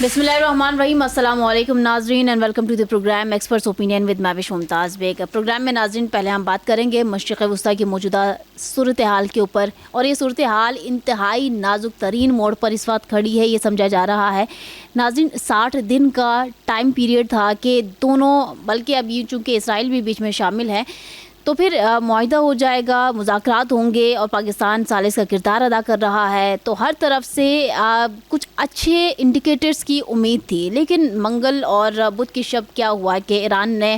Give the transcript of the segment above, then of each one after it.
بسم اللہ الرحمن الرحیم. السلام علیکم ناظرین and welcome to the programme experts opinion with Mehwish Mumtaz Baig. Programme میں ناظرین پہلے ہم بات کریں گے مشرق وسطیٰ کی موجودہ صورتحال کے اوپر, اور یہ صورتحال انتہائی نازک ترین موڑ پر اس وقت کھڑی ہے. یہ سمجھا جا رہا ہے ناظرین 60 دن کا ٹائم پیریڈ تھا کہ دونوں, بلکہ اب یہ چونکہ اسرائیل بھی بیچ میں شامل ہے تو پھر معاہدہ ہو جائے گا, مذاکرات ہوں گے, اور پاکستان ثالث کا کردار ادا کر رہا ہے. تو ہر طرف سے کچھ اچھے انڈیکیٹرز کی امید تھی, لیکن منگل اور بدھ کی شب کیا ہوا کہ ایران نے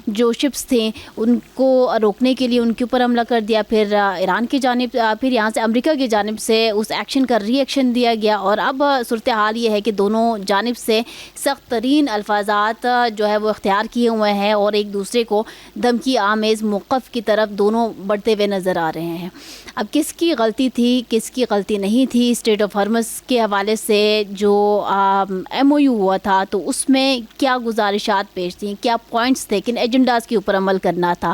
جو شپس تھیں ان کو روکنے کے لیے ان کے اوپر حملہ کر دیا. پھر ایران کی جانب, پھر یہاں سے امریکہ کی جانب سے اس ایکشن کا ری ایکشن دیا گیا, اور اب صورتحال یہ ہے کہ دونوں جانب سے سخت ترین الفاظات جو ہے وہ اختیار کیے ہوئے ہیں, اور ایک دوسرے کو دھمکی آمیز موقف کی طرف دونوں بڑھتے ہوئے نظر آ رہے ہیں. اب کس کی غلطی تھی کس کی غلطی نہیں تھی؟ اسٹریٹ آف ہرمز کے حوالے سے جو ایم او یو ہوا تھا تو اس میں کیا گزارشات پیش تھیں, کیا پوائنٹس تھے, کن ایجنڈاز کے اوپر عمل کرنا تھا؟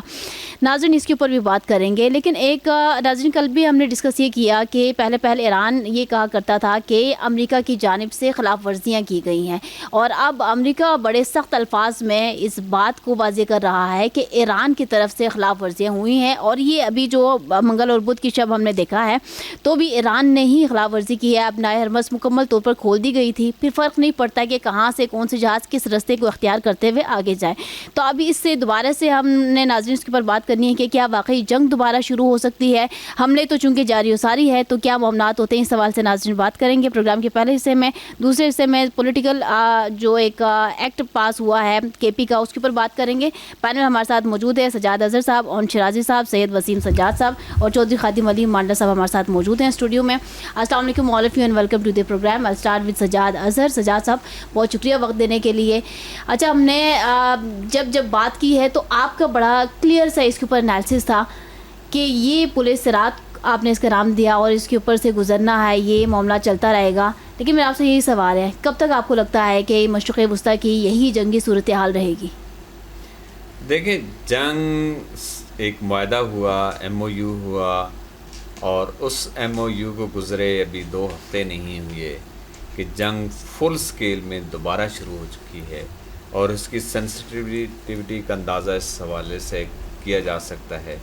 ناظرین اس کے اوپر بھی بات کریں گے. لیکن ایک ناظرین کل بھی ہم نے ڈسکس یہ کیا کہ پہلے ایران یہ کہا کرتا تھا کہ امریکہ کی جانب سے خلاف ورزیاں کی گئی ہیں, اور اب امریکہ بڑے سخت الفاظ میں اس بات کو واضح کر رہا ہے کہ ایران کی طرف سے خلاف ورزیاں ہوئی ہیں. اور یہ ابھی جو منگل اور بدھ کی شب ہم نے دیکھا ہے تو بھی ایران نے ہی خلاف ورزی کی ہے. اب نائے ہرمز مکمل طور پر کھول دی گئی تھی, پھر فرق نہیں پڑتا کہ کہاں سے کون سے جہاز کس رستے کو اختیار کرتے ہوئے آگے جائیں. تو ابھی اس سے دوبارہ سے ہم نے ناظرین اس کے اوپر بات کرنی ہے کہ کیا واقعی جنگ دوبارہ شروع ہو سکتی ہے؟ حملے تو چونکہ جاری و ساری ہے, تو کیا معاملات ہوتے ہیں؟ اس سوال سے ناظرین بات کریں گے پروگرام کے پہلے حصے میں. دوسرے حصے میں پولیٹیکل جو ایک ایکٹ پاس ہوا ہے کے پی کا, اس کے اوپر بات کریں گے. پینل ہمارے ساتھ موجود ہے سجاد اظہر صاحب, اون شرازی صاحب, سید وسیم سجاد صاحب اور چودھری خادم علی مانڈا صاحب ہمارے ساتھ موجود ہیں اسٹوڈیو میں. السلام علیکم all of you and welcome to the programme. I start with Sajjad Azhar. Sajjad صاحب بہت شکریہ وقت دینے کے لیے. اچھا, ہم نے جب بات کی ہے تو آپ کا بڑا کلیئر سا اس کے اوپر انالیسس تھا کہ یہ پولیس صراط آپ نے اس کا نام دیا اور اس کے اوپر سے گزرنا ہے, یہ معاملہ چلتا رہے گا. لیکن میرا آپ سے یہی سوال ہے, کب تک آپ کو لگتا ہے کہ مشرق وسطیٰ کی یہی جنگی صورتحال رہے گی؟ دیکھیں, جنگ ایک معاہدہ ہوا, ایم او یو ہوا, اور اس ایم او یو کو گزرے ابھی 2 ہفتے نہیں ہوئے کہ جنگ فل سکیل میں دوبارہ شروع ہو چکی ہے. اور اس کی سینسٹیوٹی کا اندازہ اس حوالے سے کیا جا سکتا ہے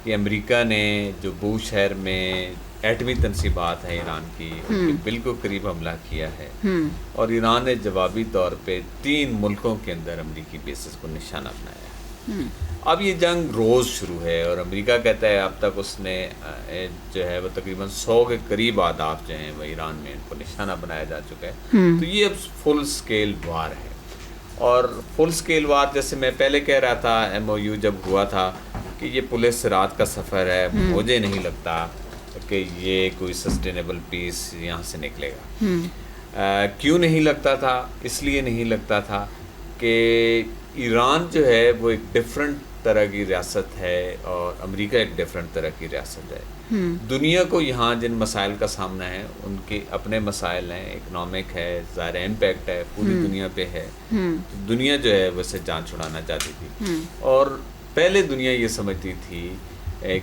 کہ امریکہ نے جو بو شہر میں ایٹمی تنصیبات ہیں ایران کی, ان کے بالکل قریب حملہ کیا ہے, اور ایران نے جوابی طور پہ 3 ملکوں کے اندر امریکی بیسز کو نشانہ بنایا. اب یہ جنگ روز شروع ہے, اور امریکہ کہتا ہے اب تک اس نے جو ہے وہ تقریباً 100 کے قریب اہداف جو ہیں وہ ایران میں ان کو نشانہ بنایا جا چکا ہے. تو یہ اب فل سکیل وار ہے, اور فل سکیل وار جیسے میں پہلے کہہ رہا تھا, ایم او یو جب ہوا تھا کہ یہ پولیس صراط کا سفر ہے, مجھے نہیں لگتا کہ یہ کوئی سسٹینیبل پیس یہاں سے نکلے گا. کیوں نہیں لگتا تھا؟ اس لیے نہیں لگتا تھا کہ ایران جو ہے وہ ایک ڈیفرنٹ طرح کی ریاست ہے, اور امریکہ ایک ڈیفرنٹ طرح کی ریاست ہے. دنیا کو یہاں جن مسائل کا سامنا ہے ان کے اپنے مسائل ہیں, اکنامک ہے, ظاہر امپیکٹ ہے, پوری دنیا پہ ہے. دنیا جو ہے وہ اسے جان چھڑانا چاہتی تھی, اور پہلے دنیا یہ سمجھتی تھی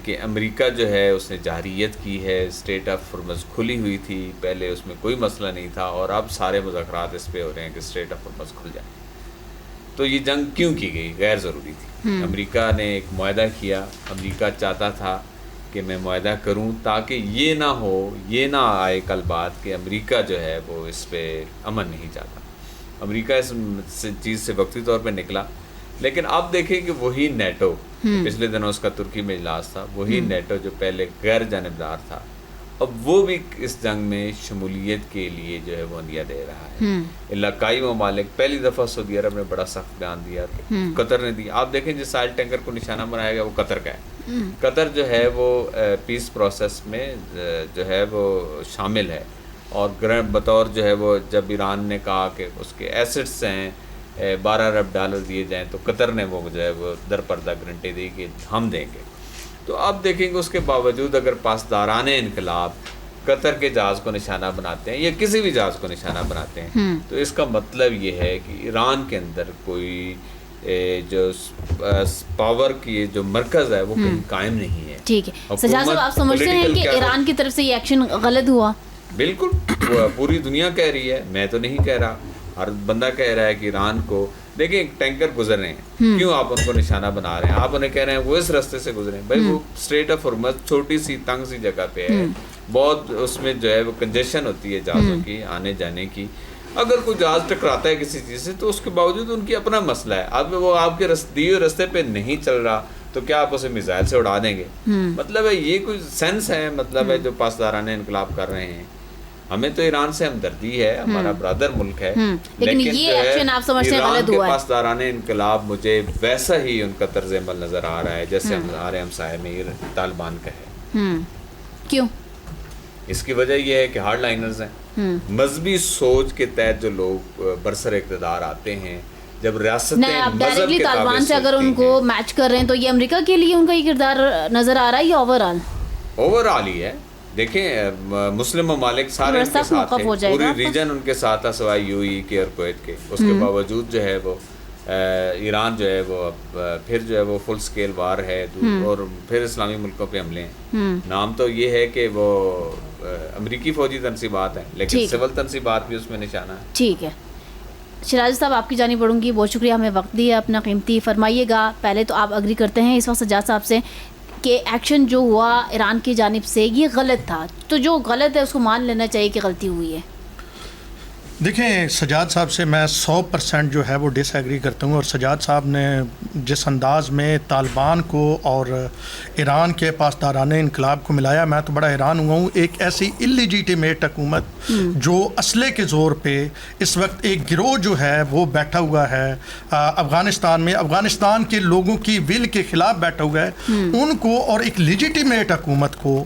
کہ امریکہ جو ہے اس نے جارحیت کی ہے, اسٹریٹ آف ہرمز کھلی ہوئی تھی, پہلے اس میں کوئی مسئلہ نہیں تھا, اور اب سارے مذاکرات اس پہ ہو رہے ہیں کہ اسٹریٹ آف ہرمز کھل جائے. تو یہ جنگ کیوں کی گئی؟ غیر ضروری تھی. امریکہ نے ایک معاہدہ کیا, امریکہ چاہتا تھا کہ میں معاہدہ کروں تاکہ یہ نہ ہو, یہ نہ آئے کل بات کہ امریکہ جو ہے وہ اس پہ امن نہیں چاہتا. امریکہ اس چیز سے وقتی طور پہ نکلا, لیکن اب دیکھیں کہ وہی نیٹو, پچھلے دنوں اس کا ترکی میں اجلاس تھا, وہی نیٹو جو پہلے غیر جانبدار تھا, اب وہ بھی اس جنگ میں شمولیت کے لیے جو ہے وہ عندیہ دے رہا ہے. علاقائی ممالک, پہلی دفعہ سعودی عرب نے بڑا سخت بیان دیا, قطر نے دیا. آپ دیکھیں جس آئل ٹینکر کو نشانہ بنایا گیا وہ قطر کا ہے. قطر جو ہے وہ پیس پروسیس میں جو ہے وہ شامل ہے, اور بطور جو ہے وہ جب ایران نے کہا کہ اس کے ایسٹس ہیں $12 ارب دیے جائیں, تو قطر نے وہ جو ہے وہ در پردہ گارنٹی دی کہ ہم دیں گے. تو اب دیکھیں گے اس کے باوجود اگر پاسداران انقلاب قطر کے جہاز کو نشانہ بناتے ہیں یا کسی بھی جہاز کو نشانہ بناتے ہیں, تو اس کا مطلب یہ ہے کہ ایران کے اندر کوئی جو پاور کی جو مرکز ہے وہ قائم نہیں ہے. ٹھیک ہے سجاد صاحب, آپ سمجھتے ہیں کہ ایران کی طرف سے یہ ایکشن غلط ہوا؟ بالکل, پوری دنیا کہہ رہی ہے, میں تو نہیں کہہ رہا. ہر بندہ کہہ رہا ہے کہ ایران کو دیکھیں ایک ٹینکر گزر رہے ہیں, کیوں آپ ان کو نشانہ بنا رہے ہیں؟ آپ انہیں کہہ رہے ہیں وہ اس راستے سے گزرے ہیں. بھائی وہ اسٹریٹ آف ہرمز چھوٹی سی تنگ سی جگہ پہ ہے, بہت اس میں جو ہے وہ کنجیشن ہوتی ہے جہازوں کی آنے جانے کی. اگر کوئی جہاز ٹکراتا ہے کسی چیز سے تو اس کے باوجود ان کی اپنا مسئلہ ہے. اب وہ آپ کے دیے راستے پہ نہیں چل رہا تو کیا آپ اسے میزائل سے اڑا دیں گے؟ مطلب ہے یہ کوئی سینس ہے مطلب ہے جو پاسداران انقلاب کر رہے ہیں. ہمیں تو ایران سے ہمدردی ہے, ہمارا برادر ملک ہے, لیکن یہ ایکشن آپ سمجھتے ہیں غلط ہوا ہے. پاسداران انقلاب مجھے ویسا ہی ان کا طرز عمل نظر آ رہا ہے جیسے ہمارے ہمسائے میں طالبان کا ہے. کیوں؟ اس کی وجہ یہ ہے کہ ہارڈ لائنرز ہیں, مذہبی سوچ کے تحت جو لوگ برسر اقتدار آتے ہیں, جب ریاستیں ڈائریکٹلی طالبان سے اگر ان کو میچ کر رہے ہیں تو یہ امریکہ کے لیے ان کا یہ کردار نظر آ رہا ہے یا اوور آل ہی ہے. دیکھیں مسلم ممالک سارے ان کے ساتھ ہیں, پوری ریجن ان کے ساتھ ہے سوائے یو ای کے اور کویت کے. اس کے باوجود جو ہے وہ ایران جو ہے وہ پھر جو ہے وہ فل سکیل وار ہے اور پھر اسلامی ملکوں پہ حملے ہیں. نام تو یہ ہے کہ وہ امریکی فوجی تنصیبات ہیں لیکن سول تنصیبات بھی اس میں نشانہ ہے. ٹھیک ہے شیراز صاحب, آپ کی جانب بڑھوں گی. بہت شکریہ, ہمیں وقت دیا اپنا قیمتی. فرمائیے گا پہلے تو آپ اگری کرتے ہیں اس وقت سجاد صاحب سے کہ ایکشن جو ہوا ایران کی جانب سے یہ غلط تھا, تو جو غلط ہے اس کو مان لینا چاہیے کہ غلطی ہوئی ہے؟ دیکھیں سجاد صاحب سے میں 100% جو ہے وہ ڈس ایگری کرتا ہوں. اور سجاد صاحب نے جس انداز میں طالبان کو اور ایران کے پاسداران انقلاب کو ملایا, میں تو بڑا حیران ہوا ہوں. ایک ایسی اللیجیٹیمیٹ حکومت جو اسلحے کے زور پہ اس وقت ایک گروہ جو ہے وہ بیٹھا ہوا ہے افغانستان میں, افغانستان کے لوگوں کی ول کے خلاف بیٹھا ہوا ہے, ان کو اور ایک لیجیٹیمیٹ حکومت کو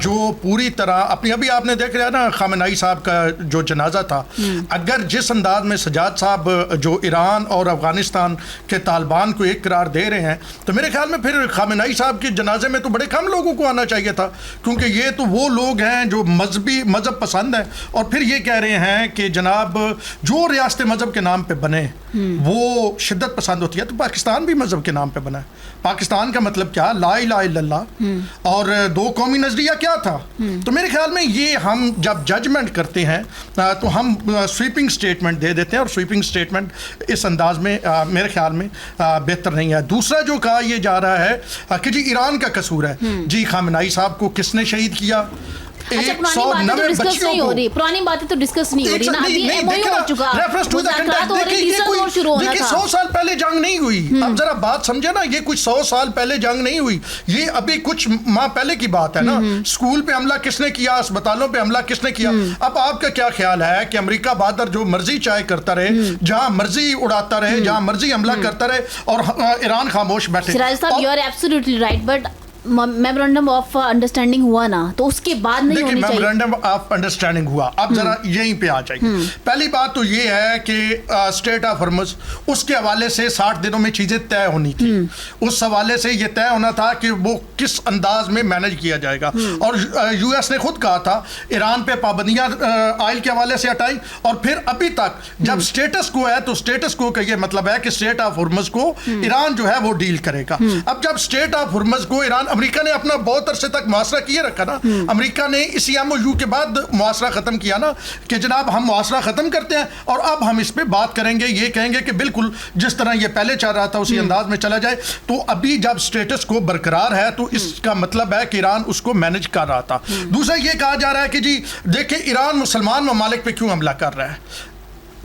جو پوری طرح اپنی, ابھی آپ نے دیکھ رہا نا خامنہئی صاحب کا جو جنازہ تھا, اگر جس انداز میں سجاد صاحب جو ایران اور افغانستان کے طالبان کو ایک قرار دے رہے ہیں تو میرے خیال میں پھر خامنہئی صاحب کے جنازے میں تو بڑے کم لوگوں کو آنا چاہیے تھا, کیونکہ یہ تو وہ لوگ ہیں جو مذہب پسند ہیں اور پھر یہ کہہ رہے ہیں کہ جناب جو ریاست مذہب کے نام پہ بنے وہ شدت پسند ہوتی ہے. تو پاکستان بھی مذہب کے نام پہ بنا ہے. پاکستان کا مطلب کیا, لا الہ الا اللہ اور دو قومی نظریہ کیا تھا. تو میرے خیال میں یہ ہم جب ججمنٹ کرتے ہیں تو ہم سویپنگ سٹیٹمنٹ دے دیتے ہیں, اور سویپنگ سٹیٹمنٹ اس انداز میں میرے خیال میں بہتر نہیں ہے. دوسرا جو کہا یہ جا رہا ہے کہ جی ایران کا قصور ہے, جی خامنہئی صاحب کو کس نے شہید کیا؟ پرانی باتیں تو ڈسکس نہیں ہو رہی نا, ابھی ہو چکا, مذاکرات ہو رہے ہیں, تیسرا دور شروع ہونا تھا. 100 سال پہلے جنگ نہیں ہوئی, اب ذرا بات سمجھے نا, یہ کچھ 100 سال پہلے جنگ نہیں ہوئی, یہ ابھی کچھ ماہ پہلے کی بات ہے نا. اسکول پہ حملہ کس نے کیا, اسپتالوں پہ حملہ کس نے کیا؟ اب آپ کا کیا خیال ہے کہ امریکہ بہادر جو مرضی چاہے کرتا رہے, جہاں مرضی اڑاتا رہے, جہاں مرضی حملہ کرتا رہے, اور ایران خاموش بیٹھے؟ سراج صاحب, you are absolutely right, but memorandum of understanding ہوا نا, تو اس کے بعد نہیں ہونی چاہیے. میمورنڈم آف انڈرسٹینڈنگ ہوا, اب ذرا یہیں پہ آ جائیے. پہلی بات تو یہ ہے کہ اسٹریٹ آف ہرمز اس کے حوالے سے 60 دنوں میں چیزیں طے ہونی تھی. اس حوالے سے یہ طے ہونا تھا کہ وہ کس انداز میں مینج کیا جائے گا, اور یو ایس نے خود کہا تھا ایران پہ پابندیاں آئل کے حوالے سے ہٹائی, اور پھر ابھی تک جب اسٹیٹس کو ہے تو اسٹیٹس کو کا یہ مطلب ہے کہ اسٹریٹ آف ہرمز کو ایران جو ہے وہ ڈیل کرے گا. اب جب اسٹریٹ آف ہرمز کو ایران, امریکہ نے اپنا بہت عرصے تک معاشرہ کیے رکھا نا, امریکہ نے اسی ایم او یو کے بعد معاشرہ ختم کیا نا کہ جناب ہم معاشرہ ختم کرتے ہیں اور اب ہم اس پہ بات کریں گے, یہ کہیں گے کہ بالکل جس طرح یہ پہلے چل رہا تھا اسی انداز میں چلا جائے. تو ابھی جب اسٹیٹس کو برقرار ہے تو اس کا مطلب ہے کہ ایران اس کو مینج کر رہا تھا. دوسرا یہ کہا جا رہا ہے کہ جی دیکھیں ایران مسلمان ممالک پہ کیوں حملہ کر رہا ہے.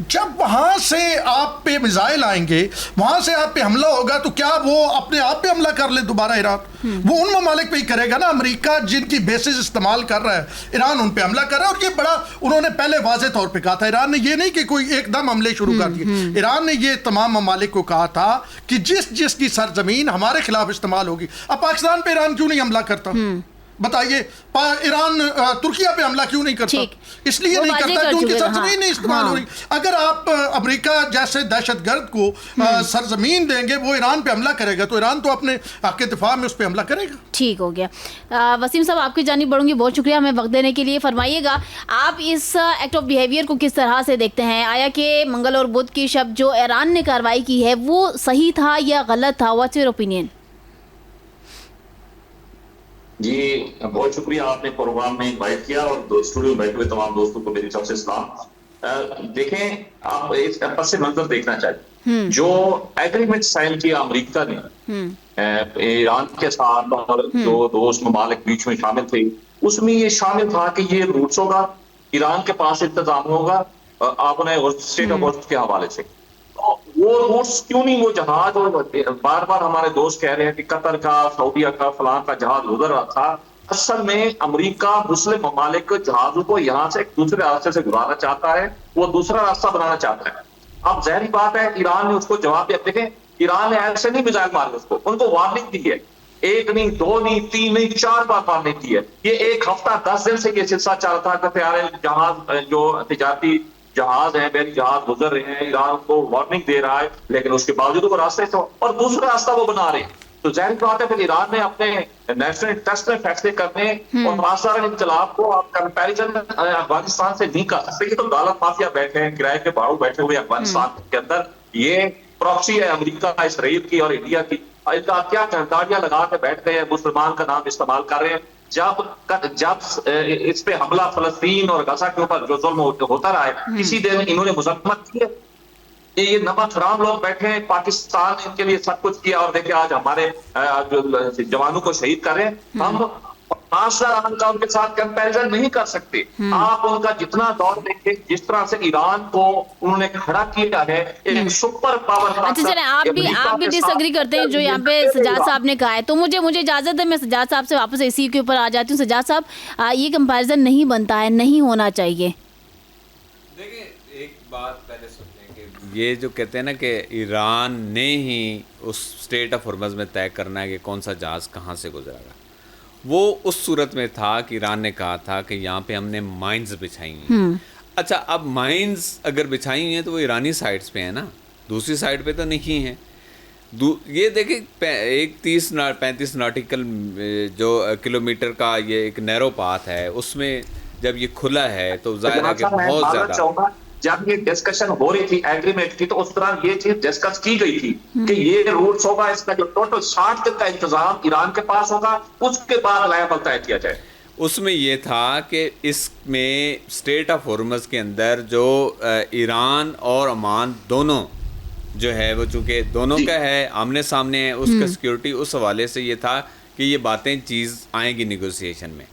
جب وہاں سے آپ پہ میزائل آئیں گے, وہاں سے آپ پہ حملہ ہوگا, تو کیا وہ اپنے آپ پہ حملہ کر لے دوبارہ ایران؟ وہ ان ممالک پہ ہی کرے گا نا. امریکہ جن کی بیسز استعمال کر رہا ہے, ایران ان پہ حملہ کر رہا ہے, اور یہ بڑا انہوں نے پہلے واضح طور پہ کہا تھا. ایران نے یہ نہیں کہ کوئی ایک دم حملے شروع کر دیے, ایران نے یہ تمام ممالک کو کہا تھا کہ جس کی سرزمین ہمارے خلاف استعمال ہوگی. اب پاکستان پہ ایران کیوں نہیں حملہ کرتا؟ بتائیے, ایران ترکیہ پہ حملہ کیوں نہیں کرتا؟ اس لیے نہیں کرتا کیونکہ سرزمین نہیں استعمال ہو رہی. اگر آپ امریکہ جیسے دہشت گرد کو سرزمین دیں گے, وہ ایران پہ حملہ کرے گا, تو ایران تو اپنے حق دفاع میں اس پہ حملہ کرے گا. ٹھیک ہو گیا. وسیم صاحب آپ کی جانب بڑھوں گی, بہت شکریہ ہمیں وقت دینے کے لیے. فرمائیے گا آپ اس ایکٹ آف بیہیویئر کو کس طرح سے دیکھتے ہیں؟ آیا کہ منگل اور بدھ کی شب جو ایران نے کارروائی کی ہے وہ صحیح تھا یا غلط تھا؟ What's your opinion? جی بہت شکریہ, آپ نے پروگرام میں انوائٹ کیا, اور اسٹوڈیو میں بیٹھے ہوئے تمام دوستوں کو میری طرف سے سلام. دیکھیں آپ اس پس منظر دیکھنا چاہیے. جو ایگریمنٹ سائن کیا امریکہ نے ایران کے ساتھ اور جو دوست ممالک بیچ میں شامل تھے, اس میں یہ شامل تھا کہ یہ روٹس ہوگا, ایران کے پاس انتظام ہوگا آپ نے اسٹیٹ آف ورڈ کے حوالے سے. وہ روٹس کیوں نہیں, وہ جہاز بار بار ہمارے دوست کہہ رہے ہیں کہ قطر کا, سعودیہ کا, فلاں کا جہاز گزر رہا تھا. اصل میں امریکہ مسلم ممالک کے جہازوں کو یہاں سے ایک دوسرے راستے سے گزارنا چاہتا ہے, وہ دوسرا راستہ بنانا چاہتا ہے. اب ظاہری بات ہے ایران نے اس کو جواب دیا. دیکھیں ایران نے ایسے نہیں میزائل مارے اس کو, ان کو وارننگ دی ہے, 1 نہیں 2 نہیں 3 نہیں 4 بار وارننگ دی ہے. یہ 1 ہفتہ 10 دن سے یہ سلسلہ چل رہا تھا کہ پیارے جہاز جو تجارتی جہاز ہیں, بحری جہاز گزر رہے ہیں, ایران کو وارننگ دے رہا ہے, لیکن اس کے باوجود وہ راستے سے اور دوسرا راستہ وہ بنا رہے ہیں. تو ظاہر بات ہے پھر ایران نے اپنے نیشنل انٹرسٹ میں فیصلے کرنے اور پاسدار انقلاب کو آپ کمپیریزن افغانستان سے نہیں کر سکتے. یہ تو دولت مافیا بیٹھے ہیں, کرائے کے بھاڑو بیٹھے ہوئے افغانستان کے اندر. یہ پراکسی ہے امریکہ اسرائیل کی اور انڈیا کی. کیا گاڑیاں لگا کے بیٹھ گئے ہیں, مسلمان کا نام استعمال کر رہے ہیں. جب اس پہ حملہ فلسطین اور غزہ کے اوپر جو ظلم ہوتا رہا ہے, اسی دن انہوں نے مذمت کی ہے. یہ نمک حرام لوگ بیٹھے ہیں, پاکستان ان کے لیے سب کچھ کیا, اور دیکھیں آج ہمارے جوانوں کو شہید کر رہے ہیں. ہم 5 سال کا ان کے ساتھ کمپیریزن نہیں کر سکتے. آپ ان کا جتنا دور دیکھیں, جس طرح سے ایران کو انہوں نے کھڑا کیا ہے ایک سپر پاور. اچھا چلیں, آپ بھی ڈس ایگری کرتے ہیں جو یہاں پہ سجاد صاحب نے کہا ہے, تو مجھے اجازت ہے میں سجاد صاحب سے واپس اسی کے اوپر آ جاتی ہوں. سجاد صاحب, یہ کمپیریزن نہیں بنتا ہے, نہیں ہونا چاہیے. دیکھیں ایک بات پہلے سنیں کہ یہ جو کہتے ہیں نا کہ ایران نے ہی اس اسٹیٹ آف ہرمز میں طے کرنا ہے کہ کون سا جہاز کہاں سے گزرے گا, وہ اس صورت میں تھا کہ ایران نے کہا تھا کہ یہاں پہ ہم نے مائنز بچھائی ہیں. اچھا اب مائنز اگر بچھائی ہوئی ہیں تو وہ ایرانی سائٹس پہ ہیں نا, دوسری سائٹ پہ تو نہیں ہیں. یہ دیکھیں ایک 30-35 ناٹیکل جو کلومیٹر کا یہ ایک نیرو پاتھ ہے, اس میں جب یہ کھلا ہے تو ظاہر ہے کہ بہت زیادہ. جب یہ ڈسکشن ہو رہی تھی ایگریمنٹ کی, تو اس طرح یہ چیز ڈسکس کی گئی تھی کہ یہ روٹس ہوگا, اس کا جو ٹوٹل 60 دن کا انتظام ایران کے پاس ہوگا, اس کے بعد لائبل طے کیا جائے. اس میں یہ تھا کہ اس میں اسٹیٹ آف ہرمز کے اندر جو ایران اور عمان دونوں جو ہے وہ چونکہ دونوں کا ہے آمنے سامنے ہے, اس کا سیکیورٹی اس حوالے سے یہ تھا کہ یہ باتیں چیز آئیں گی نیگوسیشن میں.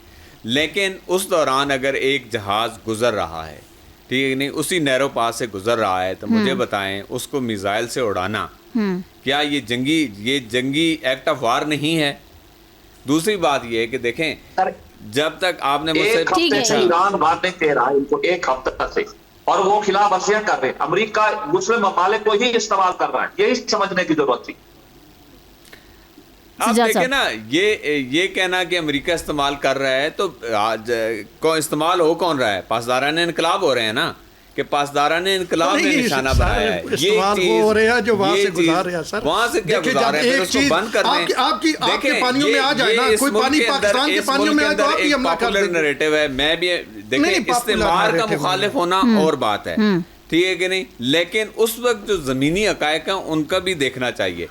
لیکن اس دوران اگر ایک جہاز گزر رہا ہے, ٹھیک ہے نہیں, اسی نیرو پاس سے گزر رہا ہے, تو مجھے بتائیں اس کو میزائل سے اڑانا کیا یہ جنگی ایکٹ آف وار نہیں ہے؟ دوسری بات یہ ہے کہ دیکھیں جب تک آپ نے مجھ سے ایران وارننگ دے رہا ہے ان کو 1 ہفتہ سے, اور وہ خلاف ورزیاں کر رہے ہیں. امریکہ مسلم ممالک کو ہی استعمال کر رہا ہے, یہی سمجھنے کی ضرورت تھی. آپ دیکھیں نا, یہ کہنا کہ امریکہ استعمال کر رہا ہے, تو استعمال ہو کون رہا ہے؟ پاسداران انقلاب ہو رہے ہیں نا, کہ پاسداران انقلاب نے نشانہ بنایا ہے. استعمال وہ ہو رہا ہے جو وہاں سے گزار رہے ہیں سر, وہاں سے کیا گزار رہے ہیں, پھر اس کو بند کر دیں. آپ کے پانیوں میں آ جائے نا, کوئی پانی پاکستان کے پانیوں میں آئے تو آپ بھی حملہ کر دیں. نیریٹو ہے, میں بھی دیکھیں استعمار کا مخالف ہونا اور بات ہے, ٹھیک ہے کہ نہیں, لیکن اس وقت جو زمینی حقائق ہیں ان کا بھی دیکھنا چاہیے.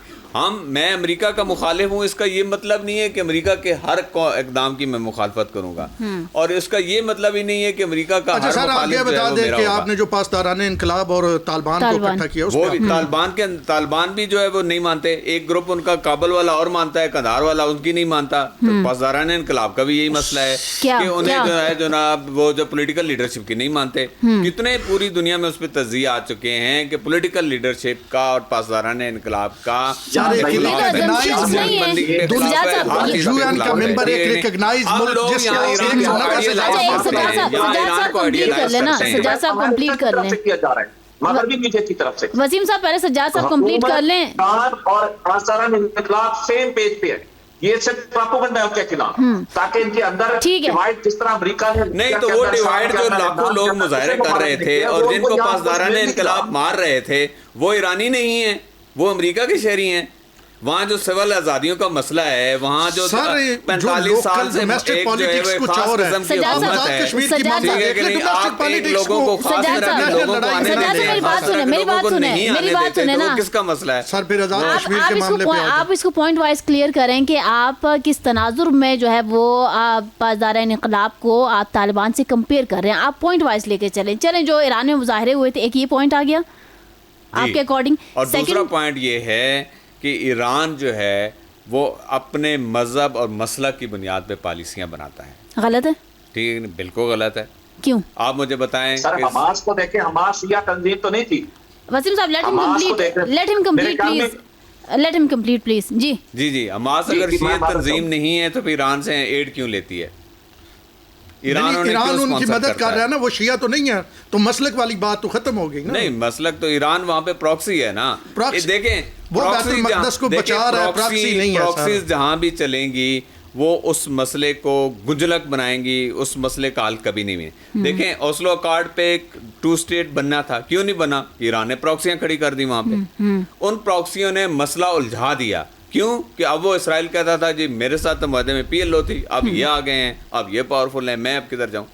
میں امریکہ کا مخالف ہوں, اس کا یہ مطلب نہیں ہے کہ امریکہ کے ہر اقدام کی میں مخالفت کروں گا, اور اس کا یہ مطلب ہی نہیں ہے کہ امریکہ کا ہر مخالف جو ہے وہ میرا ہوگا. کہ آپ نے جو پاسداران انقلاب اور طالبان کو اکٹھا کیا, وہ طالبان بھی جو ہے وہ نہیں مانتے. ایک گروپ ان کا کابل والا اور مانتا ہے, قندھار والا ان کی نہیں مانتا. پاسداران انقلاب کا بھی یہی مسئلہ ہے کہ انہیں جو ہے جناب وہ جو پولیٹیکل لیڈرشپ کی نہیں مانتے. کتنے پوری دنیا میں اس پہ تجزیے آ چکے ہیں کہ پولیٹیکل لیڈرشپ کا اور پاسداران انقلاب کا وسیم صاحب پہلے سجاد صاحب کمپلیٹ کر لیں. اور پاسداران انقلاب سیم پیج پہ ہے, یہ صرف پروپیگنڈا ہے ان کے خلاف, تاکہ ان کے اندر ڈیوائڈ جس طرح امریکہ نے نہیں, تو وہ ڈیوائڈ جو لاکھوں لوگ مظاہرے کر رہے تھے اور جن کو پاسداران انقلاب مار رہے تھے وہ ایرانی نہیں ہیں, وہ امریکہ کے شہری ہیں. وہاں جو سول آزادیوں کا مسئلہ ہے، وہاں جو 45 سال سے ایک جو ہے وہ خاص قسم کی حکومت ہے، لوگوں کو خاص طرح کے لوگوں کو آنے دیتے ہیں، لوگوں کو نہیں آنے دیتے، تو وہ کس کا مسئلہ ہے؟ سر پھر آزاد کشمیر کے معاملے پہ آپ اس کو پوائنٹ وائز کلیئر کریں کہ آپ کس تناظر میں جو ہے وہ پاسدار انقلاب کو آپ طالبان سے کمپیئر کر رہے ہیں. آپ پوائنٹ وائز لے کے چلیں جو ایران میں مظاہرے ہوئے تھے، ایک یہ پوائنٹ آ گیا آپ کے اکارڈنگ. اور دوسرا پوائنٹ یہ ہے کہ ایران جو ہے وہ اپنے مذہب اور مسلک کی بنیاد پہ پالیسیاں بناتا ہے. غلط ہے؟ ٹھیک، بالکل غلط ہے. کیوں؟ آپ مجھے بتائیں. سر حماس کو دیکھیں، حماس شیعہ تنظیم تو نہیں تھی. وسیم صاحب لیٹ ہم کمپلیٹ پلیز. جی حماس اگر شیعہ تنظیم نہیں ہے تو پھر ایران سے ایڈ کیوں لیتی ہے؟ ایران ان کی مدد کر رہا ہے نا، وہ شیعہ تو نہیں ہے، تو مسلک والی بات تو ختم ہو گئی نا. نہیں، مسلک تو ایران وہاں پہ پراکسی ہے نا. دیکھیں وہ بیت المقدس کو بچا رہا ہے، پراکسی نہیں ہے. پراکسیز جہاں بھی چلیں گی وہ اس مسئلے کو گنجلک بنائیں گی، اس مسئلے کا حل کبھی نہیں ہوئی. دیکھیں اوسلو اکارڈ پہ ایک 2 اسٹیٹ بننا تھا، کیوں نہیں بنا؟ ایران نے پراکسیاں کھڑی کر دی وہاں پہ. ان پراکسیوں نے مسئلہ الجھا دیا. کیوں؟ کہ اب وہ اسرائیل کہتا تھا جی میرے ساتھ معاہدے میں PLO تھی، اب یہ آ گئے ہیں، اب یہ پاورفل ہیں، میں اب کدھر جاؤں.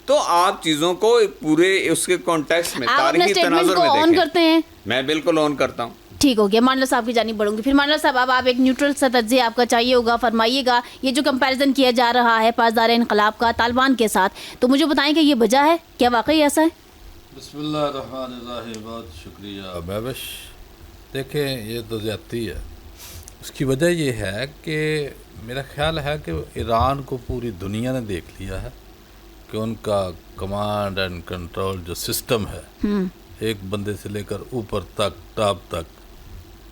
تو آپ چیزوں کو پورے اس کے کانٹیکسٹ میں، تاریخی تناظر میں دیکھیں. میں بالکل آن کرتا ہوں. ٹھیک ہو گیا. مانلو صاحب کی جانب بڑھوں گی. پھر مانلو صاحب اب آپ ایک نیوٹرل سا تجزیہ آپ کا چاہیے ہوگا، فرمائیے گا یہ جو کمپیریزن کیا جا رہا ہے پاسدار انقلاب کا طالبان کے ساتھ، تو مجھے بتائیں کہ یہ وجہ ہے کیا واقعی ایسا ہے؟ بسم اللہ الرحمن الرحیم. بہت شکریہ محوش. دیکھیں یہ تو زیادتی ہے. اس کی وجہ یہ ہے کہ میرا خیال ہے کہ ایران کو پوری دنیا نے دیکھ لیا ہے کہ ان کا کمانڈ اینڈ کنٹرول جو سسٹم ہے، ایک بندے سے لے کر اوپر تک، ٹاپ تک،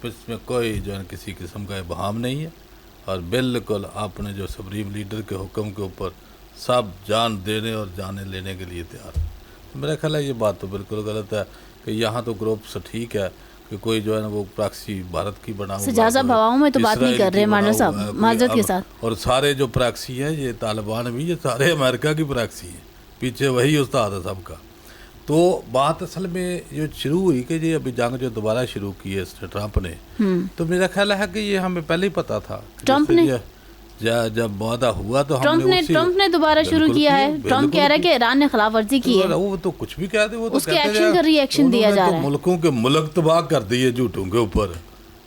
اس میں کوئی جو ہے کسی قسم کا ابہام نہیں ہے، اور بالکل اپنے جو سپریم لیڈر کے حکم کے اوپر سب جان دینے اور جانے لینے کے لیے تیار ہے. میرا خیال ہے یہ بات تو بالکل غلط ہے کہ یہاں تو گروپس ٹھیک ہے کہ کوئی جو ہے نا وہ پراکسی بھارت کی بنا ہوا، سجاد صاحب ہواؤں میں تو بات نہیں کر رہے مانو صاحب، معذرت کے ساتھ. اور سارے جو پراکسی ہیں یہ طالبان بھی، یہ سارے امریکہ کی پراکسی ہے، پیچھے وہی استاد ہے سب کا. تو بات اصل میں یہ شروع ہوئی کہ یہ ابھی جنگ جو دوبارہ شروع کی ہے ٹرمپ نے، تو میرا خیال ہے کہ یہ ہمیں پہلے ہی پتا تھا. ٹرمپ نے جب معاہدہ ہوا تو ٹرمپ نے دوبارہ شروع کیا ہے. ٹرمپ کہہ رہا ہے کہ ایران نے خلاف ورزی کی ہے. وہ تو کچھ بھی کہتے، وہ تو اس کے ایکشن کا ری ایکشن دیا جا رہا ہے. ملکوں کے ملک تباہ کر دیے جھوٹوں کے اوپر،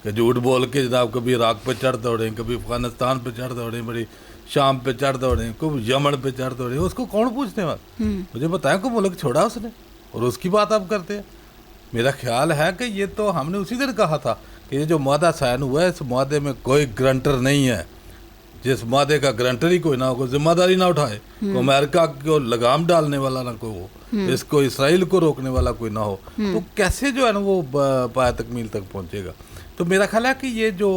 کہ جھوٹ بول کے جناب کبھی عراق پہ چڑھ دوڑیں، کبھی افغانستان پہ چڑھ دوڑیں، بڑی شام پہ چڑھ دوڑیں، کبھی یمن پہ چڑھ دوڑیں. اس کو کون پوچھنے والا؟ مجھے بتائیں کوئی ملک چھوڑا اس نے، اور اس کی بات آپ کرتے ہیں. میرا خیال ہے کہ یہ تو ہم نے اسی دن کہا تھا کہ یہ جو معاہدہ سائن ہوا ہے، اس معاہدے میں کوئی گرانٹر نہیں ہے. جس معاہدے کا گرانٹر ہی کوئی نہ ہو، کوئی ذمہ داری نہ اٹھائے، کوئی امریکہ کو لگام ڈالنے والا نہ کوئی ہو، اس کو اسرائیل کو روکنے والا کوئی نہ ہو، تو کیسے جو ہے نا وہ پایہ تکمیل تک پہنچے گا؟ تو میرا خیال ہے کہ یہ جو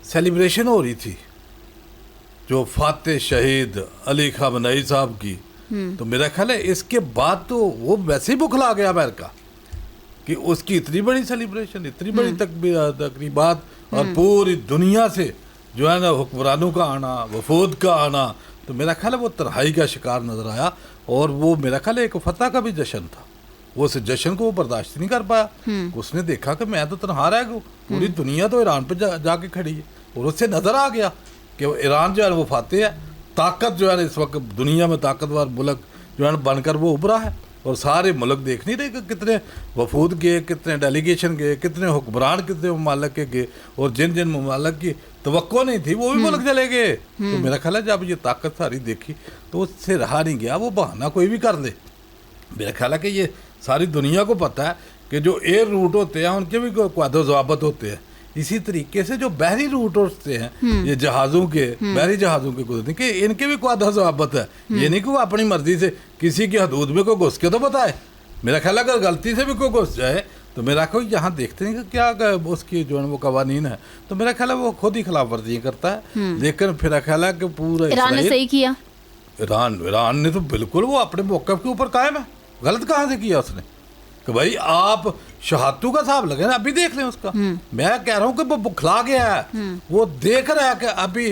سیلیبریشن ہو رہی تھی جو فاتح شہید علی خامنئی صاحب کی، تو میرا خیال ہے اس کے بعد تو وہ ویسے ہی بکھلا گیا امریکہ کہ اس کی اتنی بڑی سیلیبریشن، اتنی بڑی تقریبات، اور پوری دنیا سے جو ہے نا حکمرانوں کا آنا، وفود کا آنا، تو میرا خیال ہے وہ تنہائی کا شکار نظر آیا. اور وہ میرا خیال ہے ایک فتح کا بھی جشن تھا، وہ اس جشن کو وہ برداشت نہیں کر پایا. اس نے دیکھا کہ میں تو تنہا رہ گیا، پوری دنیا تو ایران پہ جا کے کھڑی ہے، اور اس سے نظر آ گیا کہ ایران جو ہے وہ فاتح ہے، طاقت جو ہے اس وقت دنیا میں طاقتور ملک جو ہے بن کر وہ ابھرا ہے. اور سارے ملک دیکھ نہیں رہے کہ کتنے وفود گئے، کتنے ڈیلیگیشن گئے، کتنے حکمران کتنے ممالک کے گئے، اور جن جن ممالک کی توقع نہیں تھی وہ بھی ملک چلے گئے. تو میرا خیال ہے جب یہ طاقت ساری دیکھی تو اس سے رہا نہیں گیا، وہ بہانہ کوئی بھی کر دے. میرا خیال ہے کہ یہ ساری دنیا کو پتہ ہے کہ جو ایئر روٹ ہوتے ہیں ان کے بھی قواعد و ضوابط ہوتے ہیں. اسی طریقے سے جو بحری روٹ ہوتے ہیں، یہ جہازوں کے، بحری جہازوں کے گزرنے کے، ان کے بھی قواعد و ضوابط ہے. یہ نہیں کہ وہ اپنی مرضی سے کسی کی حدود میں کوئی گھس کے تو بتائے. میرا خیال ہے اگر غلطی سے بھی کوئی گھس جائے تو میرا خیال یہاں دیکھتے ہیں کہ کیا اس کی جو ہے وہ قوانین ہے، تو میرا خیال ہے وہ خود ہی خلاف ورزیاں کرتا ہے. لیکن میرا خیال ہے کہ پورا ایران نے صحیح کیا. ایران نے تو بالکل وہ اپنے موقف کے اوپر قائم ہے. غلط کہاں سے کیا اس نے کہ بھائی آپ شہادتوں کا حساب لگے نا، ابھی دیکھ لیں اس کا. میں کہہ رہا ہوں کہ وہ بکھلا گیا ہے، وہ دیکھ رہا ہے کہ ابھی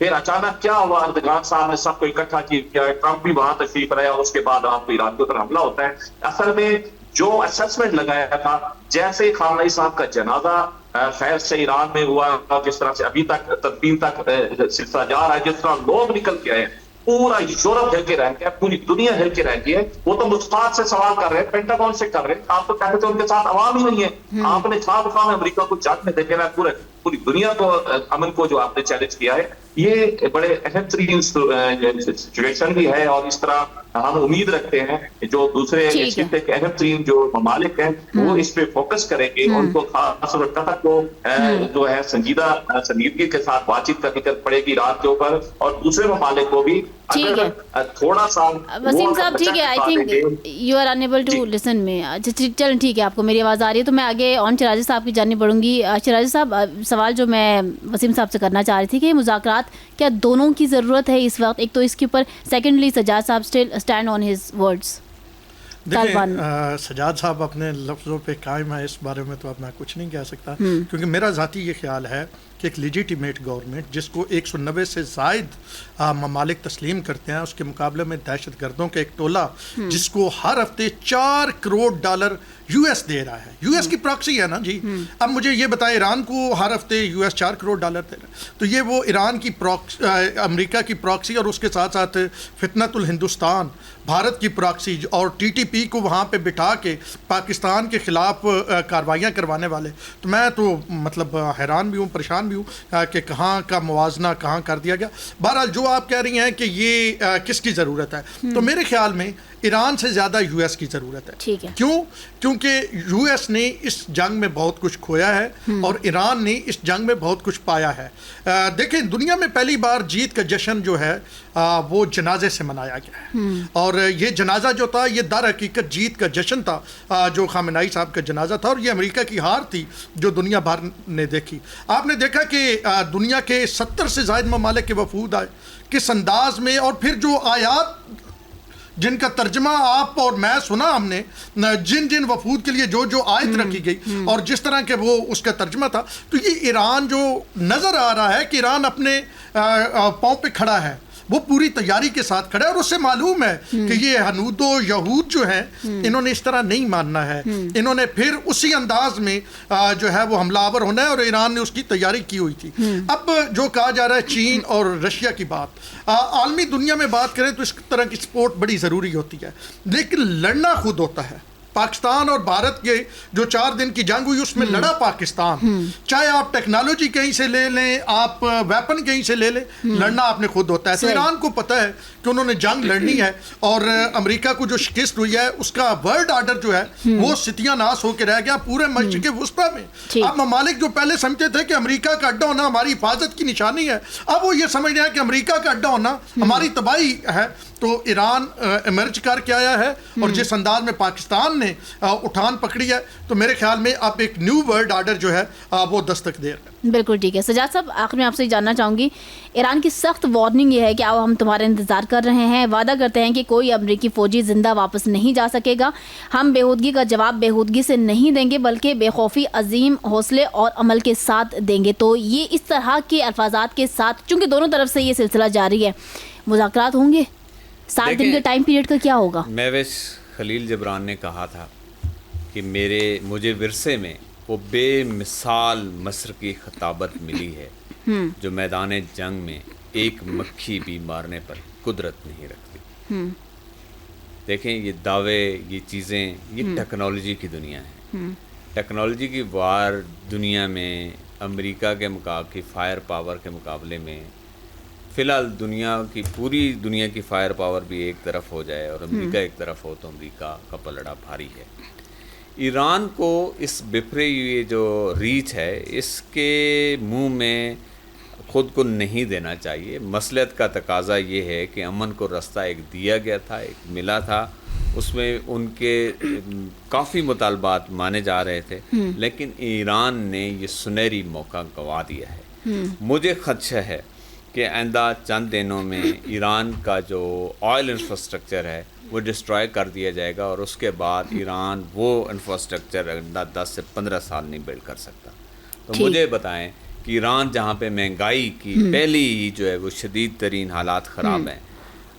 پھر اچانک کیا ہوا, اردگان صاحب نے سب کو اکٹھا کیا, ٹرمپ بھی وہاں تشریف لایا, اور اس کے بعد آپ کو ایران کے اوپر حملہ ہوتا ہے. اصل میں جو اسسمنٹ لگایا تھا, جیسے خامنئی صاحب کا جنازہ خیر سے ایران میں ہوا, جس طرح سے ابھی تک تدفین تک سلسلہ جا رہا ہے, جس طرح لوگ نکل کے آئے, پورا یورپ ہل کے رہ گیا, پوری دنیا ہل کے رہ گئی ہے. وہ تو مستعد سے سوال کر رہے ہیں, پینٹاگون سے کر رہے ہیں, آپ تو کہتے تھے ان کے ساتھ عوام ہی نہیں ہے. آپ نے کہا مقام امریکہ کو جنگ میں دیکھے نا, پوری دنیا کو, امن کو جو آپ نے چیلنج کیا ہے, یہ بڑے اہم ترین سچویشن بھی ہے. اور اس طرح ہم امید رکھتے ہیں جو دوسرے اس خطے کے اہم ترین جو ممالک ہیں وہ اس پہ فوکس کریں گے, ان کو خاص طور پر قطر کو جو ہے سنجیدگی کے ساتھ بات چیت کرنی پڑے گی ایران کے اوپر, اور دوسرے ممالک کو بھی تھوڑا سا. وسیم صاحب ٹھیک ہے, I think you are unable to listen میں. چلیں ٹھیک ہے, آپ کو میری آواز آ رہی ہے, تو میں آگے آن شیرازی صاحب کی جانب بڑھوں گی. شیرازی صاحب, سوال جو میں وسیم صاحب سے کرنا چاہ رہی تھی کہ مذاکرات کیا دونوں کی ضرورت ہے اس وقت, ایک تو اس کے اوپر, سیکنڈلی سجاد صاحب still stand on his words. دیکھیں سجاد صاحب اپنے لفظوں پہ قائم ہے, اس بارے میں تو اب میں کچھ نہیں کہہ سکتا, کیونکہ میرا ذاتی یہ خیال ہے کہ ایک لیجیٹیمیٹ گورنمنٹ جس کو 190 سے زائد ممالک تسلیم کرتے ہیں, اس کے مقابلے میں دہشت گردوں کا ایک ٹولہ جس کو ہر ہفتے $4 کروڑ یو ایس دے رہا ہے. یو ایس کی پراکسی ہے نا جی. اب مجھے یہ بتائیں, ایران کو ہر ہفتے یو ایس $4 کروڑ دے رہا ہے, تو یہ وہ ایران کی امریکہ کی پراکسی, اور اس کے ساتھ ساتھ فتنۃ الہندوستان بھارت کی پراکسی, اور TTP کو وہاں پہ بٹھا کے پاکستان کے خلاف کارروائیاں کروانے والے. تو میں تو مطلب حیران بھی ہوں, پریشان بھی ہوں کہ کہاں کا موازنہ کہاں کر دیا گیا. بہرحال جو آپ کہہ رہی ہیں کہ یہ کس کی ضرورت ہے, تو میرے خیال میں ایران سے زیادہ یو ایس کی ضرورت ہے. ٹھیک ہے. کیوں؟ کیونکہ یو ایس نے اس جنگ میں بہت کچھ کھویا ہے, اور ایران نے اس جنگ میں بہت کچھ پایا ہے. دیکھیں, دنیا میں پہلی بار جیت کا جشن جو ہے وہ جنازے سے منایا گیا ہے, اور یہ جنازہ جو تھا یہ در حقیقت جیت کا جشن تھا, جو خامنئی صاحب کا جنازہ تھا, اور یہ امریکہ کی ہار تھی جو دنیا بھر نے دیکھی. آپ نے دیکھا کہ دنیا کے 70 سے زائد ممالک کے وفود آئے, کس انداز میں, اور پھر جو آیات جن کا ترجمہ آپ اور میں سنا ہم نے, جن وفود کے لیے جو آیت رکھی گئی اور جس طرح کے وہ اس کا ترجمہ تھا, تو یہ ایران جو نظر آ رہا ہے کہ ایران اپنے پاؤں پہ کھڑا ہے, وہ پوری تیاری کے ساتھ کھڑا ہے, اور اس سے معلوم ہے کہ یہ ہنود و یہود جو ہیں انہوں نے اس طرح نہیں ماننا ہے, انہوں نے پھر اسی انداز میں جو ہے وہ حملہ آور ہونا ہے, اور ایران نے اس کی تیاری کی ہوئی تھی. اب جو کہا جا رہا ہے چین اور رشیا کی بات, عالمی دنیا میں بات کریں تو اس طرح کی سپورٹ بڑی ضروری ہوتی ہے, لیکن لڑنا خود ہوتا ہے. پاکستان اور بھارت کے جو 4 دن کی جنگ ہوئی اس میں لڑا پاکستان, چاہے آپ ٹیکنالوجی کہیں سے لے لیں, آپ ویپن کہیں سے لے لیں, لڑنا آپ نے خود ہوتا ہے. تو ایران کو پتہ ہے کہ انہوں نے جنگ لڑنی ہے, اور امریکہ کو جو شکست ہوئی ہے اس کا ورلڈ آرڈر جو ہے وہ ستیہ ناس ہو کے رہ گیا پورے مشرق وسطیٰ میں. اب ممالک جو پہلے سمجھتے تھے کہ امریکہ کا اڈا ہونا ہماری حفاظت کی نشانی ہے, اب وہ یہ سمجھ رہے ہیں کہ امریکہ کا اڈا ہونا ہماری تباہی ہے. تو ایران ایمرج کر کے آیا ہے, اور جس انداز میں پاکستان نے اٹھان پکڑی ہے, تو میرے خیال میں اب ایک نیو ورلڈ آرڈر جو ہے وہ دستک دے رہا ہے. بالکل ٹھیک ہے. سجاد صاحب, آخر میں آپ سے جاننا چاہوں گی, ایران کی سخت وارننگ یہ ہے کہ ہم تمہارا انتظار کر رہے ہیں, وعدہ کرتے ہیں کہ کوئی امریکی فوجی زندہ واپس نہیں جا سکے گا, ہم بےہودگی کا جواب بےہودگی سے نہیں دیں گے بلکہ بے خوفی, عظیم حوصلے اور عمل کے ساتھ دیں گے. تو یہ اس طرح کے الفاظات کے ساتھ, چونکہ دونوں طرف سے یہ سلسلہ جاری ہے, مذاکرات ہوں گے 7 دن کے ٹائم پیریڈ کا کیا ہوگا؟ میوش خلیل جبران نے کہا تھا کہ مجھے ورثے میں وہ بے مثال مشرقی خطابت ملی ہے جو میدان جنگ میں ایک مکھی بھی مارنے پر قدرت نہیں رکھتی. دیکھیں, یہ دعوے, یہ چیزیں, یہ ٹیکنالوجی کی دنیا ہے. ٹیکنالوجی کی وار دنیا میں امریکہ کی فائر پاور کے مقابلے میں فی الحال پوری دنیا کی فائر پاور بھی ایک طرف ہو جائے اور امریکہ ایک طرف ہو تو امریکہ کا پلڑا بھاری ہے. ایران کو اس بپھرے ہوئے جو ریچ ہے اس کے منہ میں خود کو نہیں دینا چاہیے. مصلحت کا تقاضا یہ ہے کہ امن کو رستہ ایک دیا گیا تھا, ایک ملا تھا, اس میں ان کے کافی مطالبات مانے جا رہے تھے, لیکن ایران نے یہ سنہری موقع گنوا دیا ہے. مجھے خدشہ ہے کہ آئندہ چند دنوں میں ایران کا جو آئل انفراسٹرکچر ہے وہ ڈسٹرائے کر دیا جائے گا, اور اس کے بعد ایران وہ انفراسٹرکچر 10 سے 15 سال نہیں بلڈ کر سکتا. تو مجھے بتائیں کہ ایران جہاں پہ مہنگائی کی پہلی ہی جو ہے وہ شدید ترین حالات خراب ہیں،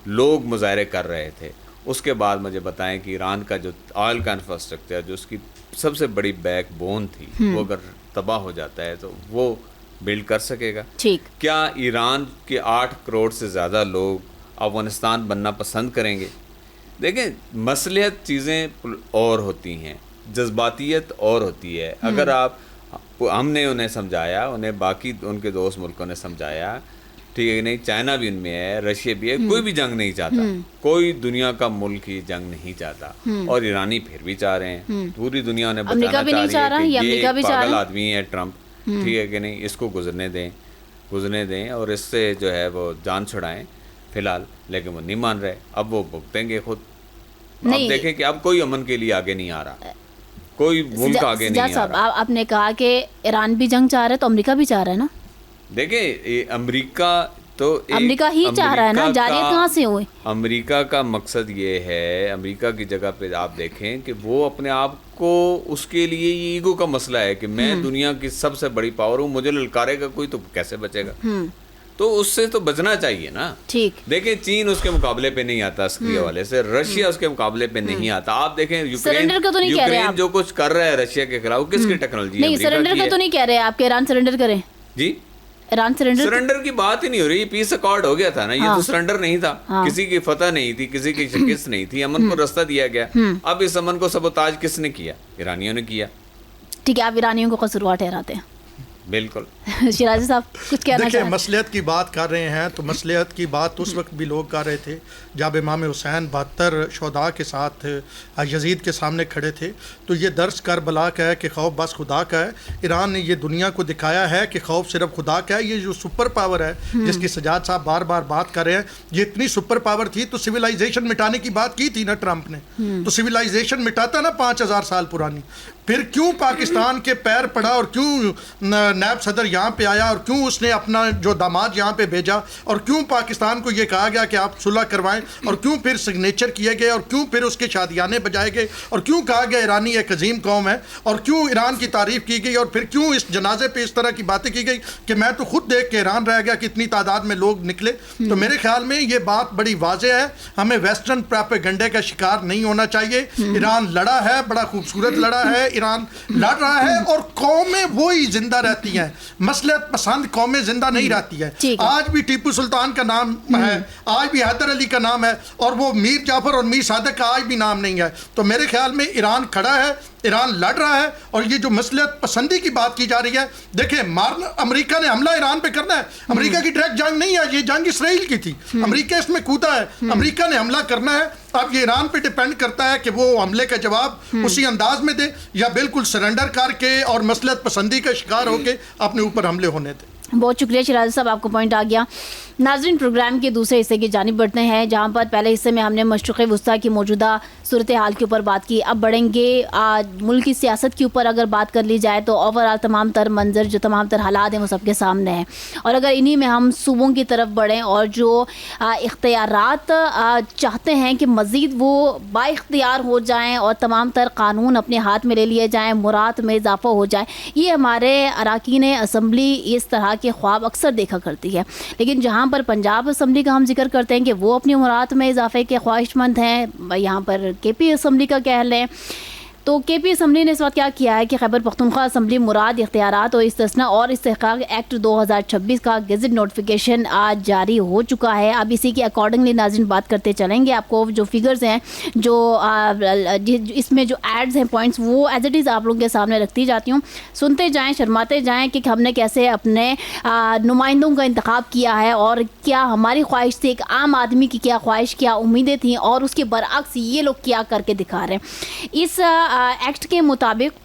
لوگ مظاہرے کر رہے تھے، اس کے بعد مجھے بتائیں کہ ایران کا جو آئل کا انفراسٹرکچر جو اس کی سب سے بڑی بیک بون تھی وہ اگر تباہ ہو جاتا ہے تو وہ بلڈ کر سکے گا؟ ٹھیک، کیا ایران کے 8 کروڑ سے زیادہ لوگ افغانستان بننا پسند کریں گے؟ دیکھیں مصلحت چیزیں اور ہوتی ہیں، جذباتیت اور ہوتی ہے. اگر ہم نے انہیں سمجھایا، انہیں باقی ان کے دوست ملکوں نے سمجھایا، ٹھیک ہے کہ نہیں، چائنا بھی ان میں ہے، رشیا بھی ہے، کوئی بھی جنگ نہیں چاہتا، کوئی دنیا کا ملک ہی جنگ نہیں چاہتا، اور ایرانی پھر بھی چاہ رہے ہیں، پوری دنیا انہیں بتانا چاہ رہی ہے کہ یہ پاگل آدمی ہے ٹرمپ، ٹھیک ہے کہ نہیں، اس کو گزرنے دیں اور اس سے جو ہے وہ جان چھڑائیں فی الحال، لیکن وہ نہیں مان رہے. اب وہ بھگتیں گے خود. اب دیکھیں کہ اب کوئی امن کے لیے آگے نہیں آ رہا، کوئی ملک آگے نہیں آ رہا. آپ نے کہا کہ ایران بھی جنگ چاہ رہا ہے تو امریکہ بھی چاہ رہا ہے نا. دیکھیں امریکہ تو امریکہ ہی چاہ رہا ہے نا، جارحیت کہاں سے ہوئی؟ امریکہ کا مقصد یہ ہے، امریکہ کی جگہ پہ آپ دیکھیں کہ وہ اپنے آپ کو، اس کے لیے یہ ایگو کا مسئلہ ہے کہ میں دنیا کی سب سے بڑی پاور ہوں، مجھے للکارے گا کوئی تو کیسے بچے گا؟ تو اس سے تو بچنا چاہیے نا. ٹھیک، دیکھیں چین اس کے مقابلے پہ نہیں آتا عسکری حوالے سے، رشیا اس کے مقابلے پہ نہیں آتا. آپ دیکھیں یوکرین جو کچھ کر رہا ہے رشیا کے خلاف، کس کی ٹیکنالوجی ہے؟ نہیں سرنڈر کا تو نہیں کہہ رہے آپ کہ ایران سرنڈر کرے. جی ایران سرنڈر کی بات ہی نہیں ہو رہی، پیس ایکارڈ ہو گیا تھا نا، یہ تو سرنڈر نہیں تھا، کسی کی فتح نہیں تھی، کسی کی شکست نہیں تھی، امن کو راستہ دیا گیا. اب اس امن کو سبوتاج کس نے کیا؟ ایرانیوں نے کیا. ٹھیک ہے، آپ ایرانیوں کو قصوروار ٹھہراتے ہیں. بالکل. شیرازی صاحب کچھ کہنا دیکھیں مصلحت کی بات کر رہے ہیں تو مصلحت کی بات اس وقت بھی لوگ کر رہے تھے جب امام حسین 72 شہداء کے ساتھ یزید کے سامنے کھڑے تھے. تو یہ درس کربلا کا ہے کہ خوف بس خدا کا ہے. ایران نے یہ دنیا کو دکھایا ہے کہ خوف صرف خدا کا ہے. یہ جو سپر پاور ہے جس کی سجاد صاحب بار بار بات کر رہے ہیں، یہ اتنی سپر پاور تھی تو سویلائزیشن مٹانے کی بات کی تھی نا ٹرمپ نے. تو سویلائزیشن مٹاتا نا 5000 سال پرانی. پھر کیوں پاکستان کے پیر پڑا اور کیوں نائب صدر یہاں پہ آیا اور کیوں اس نے اپنا جو داماد یہاں پہ بھیجا اور کیوں پاکستان کو یہ کہا گیا کہ آپ صلح کروائیں اور کیوں پھر سگنیچر کیے گئے اور کیوں پھر اس کے شادیانے بجائے گئے اور کیوں کہا گیا ایرانی ایک عظیم قوم ہے اور کیوں ایران کی تعریف کی گئی اور پھر کیوں اس جنازے پہ اس طرح کی باتیں کی گئی کہ میں تو خود دیکھ کے حیران رہ گیا کہ اتنی تعداد میں لوگ نکلے. تو میرے خیال میں یہ بات بڑی واضح ہے، ہمیں ویسٹرن پراپیگنڈے کا شکار نہیں ہونا چاہیے. ایران لڑا ہے، بڑا خوبصورت لڑا ہے، ایران لڑ رہا ہے اور قومیں وہی زندہ رہتی ہیں. مصلحت پسند قومیں زندہ نہیں رہتی ہے. آج بھی ٹیپو سلطان کا نام ہے، آج بھی حیدر علی کا نام ہے اور وہ میر جعفر اور میر صادق کا آج بھی نام نہیں ہے. تو میرے خیال میں ایران کھڑا ہے، ایران لڑ رہا ہے. اور یہ جو مصلحت پسندی کی بات کی جا رہی ہے، دیکھیں امریکہ نے حملہ ایران پہ کرنا ہے. امریکہ کی ڈائریکٹ جنگ نہیں ہے، یہ جنگ اسرائیل کی تھی. امریکہ اس میں کودا ہے، امریکہ نے حملہ کرنا ہے. اب یہ ایران پہ ڈیپینڈ کرتا ہے کہ وہ حملے کا جواب اسی انداز میں دے یا بالکل سرنڈر کر کے اور مصلحت پسندی کا شکار ہو کے اپنے اوپر حملے ہونے دے. بہت شکریہ شیرازی صاحب، آپ کو پوائنٹ آ گیا. ناظرین پروگرام کے دوسرے حصے کی جانب بڑھتے ہیں، جہاں پر پہلے حصے میں ہم نے مشرق وسطیٰ کی موجودہ صورتحال کے اوپر بات کی. اب بڑھیں گے ملک کی سیاست کے اوپر. اگر بات کر لی جائے تو اوور آل تمام تر منظر جو تمام تر حالات ہیں وہ سب کے سامنے ہیں. اور اگر انہی میں ہم صوبوں کی طرف بڑھیں اور جو اختیارات چاہتے ہیں کہ مزید وہ با اختیار ہو جائیں اور تمام تر قانون اپنے ہاتھ میں لے لیے جائیں، مراد میں اضافہ ہو جائے، یہ ہمارے اراکین اسمبلی اس طرح کے خواب اکثر دیکھا کرتی ہے. لیکن جہاں پر پنجاب اسمبلی کا ہم ذکر کرتے ہیں کہ وہ اپنی مراد میں اضافے کے خواہش مند ہیں، یہاں پر کے پی اسمبلی کا کہہ لیں تو کے پی اسمبلی نے اس وقت کیا کیا ہے کہ خیبر پختونخوا اسمبلی مراد اختیارات اور استثناء اور استحقاق ایکٹ 2026 کا گزٹ نوٹیفیکیشن آج جاری ہو چکا ہے. اب اسی کے اکارڈنگلی ناظرین بات کرتے چلیں گے. آپ کو جو فگرز ہیں، جو اس میں جو ایڈز ہیں، پوائنٹس، وہ ایز اٹ از آپ لوگوں کے سامنے رکھتی جاتی ہوں. سنتے جائیں، شرماتے جائیں کہ ہم نے کیسے اپنے نمائندوں کا انتخاب کیا ہے اور کیا ہماری خواہش سے ایک عام آدمی کی کیا خواہش، کیا امیدیں تھیں اور اس کے برعکس یہ لوگ کیا کر کے دکھا رہے ہیں. اس ایکٹ کے مطابق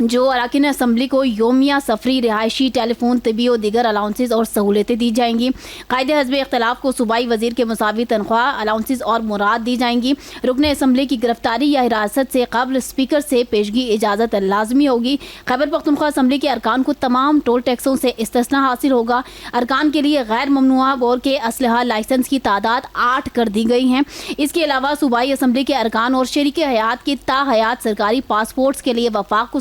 جو اراکین اسمبلی کو یومیہ سفری، رہائشی، ٹیلی فون، طبی و دیگر الاؤنسز اور سہولتیں دی جائیں گی. قائد حزب اختلاف کو صوبائی وزیر کے مساوی تنخواہ، الاؤنسز اور مراد دی جائیں گی. رکن اسمبلی کی گرفتاری یا حراست سے قبل اسپیکر سے پیشگی اجازت لازمی ہوگی. خیبر پختونخوا اسمبلی کے ارکان کو تمام ٹول ٹیکسوں سے استثناء حاصل ہوگا. ارکان کے لیے غیر ممنوعہ بور کے اسلحہ لائسنس کی تعداد 8 کر دی گئی ہیں. اس کے علاوہ صوبائی اسمبلی کے ارکان اور شریک حیات کی تا حیات سرکاری پاسپورٹس کے لیے وفاق کو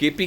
KP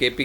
KP